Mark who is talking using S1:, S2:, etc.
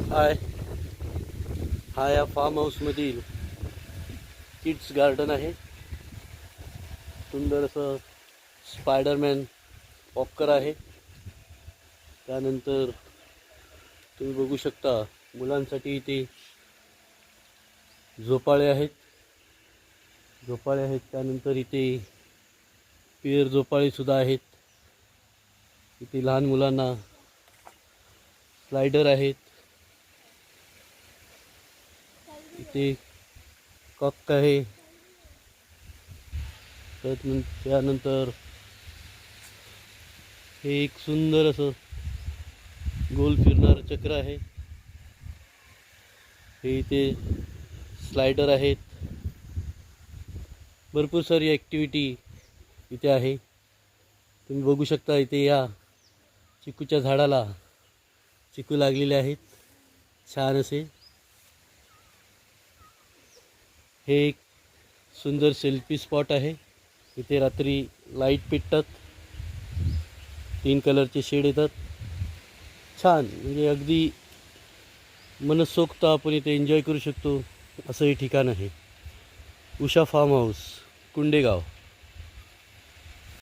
S1: हाय हा या form हाऊसमधील kids garden आहे. सुंदर असं स्पायडरमॅन वॉकर आहे. त्यानंतर तुम्ही बघू शकता मुलांसाठी इथे झोपाळे आहेत. त्यानंतर इथे पियर झोपाळे सुद्धा आहेत. इथे लहान मुलांना स्लायडर आहेत. इथे कॉक आहे. त्यानंतर हे एक सुंदर असं गोल फिरणारं चक्र आहे. हे इथे स्लायडर आहेत. भरपूर सारी ॲक्टिव्हिटी इथे आहे. तुम्ही बघू शकता इथे या चिकूच्या झाडाला चिकू लागलेले आहेत छान असे. हे एक सुंदर सेल्फी स्पॉट आहे. इथे रात्री लाईट पेटतात, 3 कलरचे शेड येतात. छान म्हणजे अगदी मनसोक्त आपण इथे एन्जॉय करू शकतो असं हे ठिकाण आहे. Usha farm house, कुंडेगाव.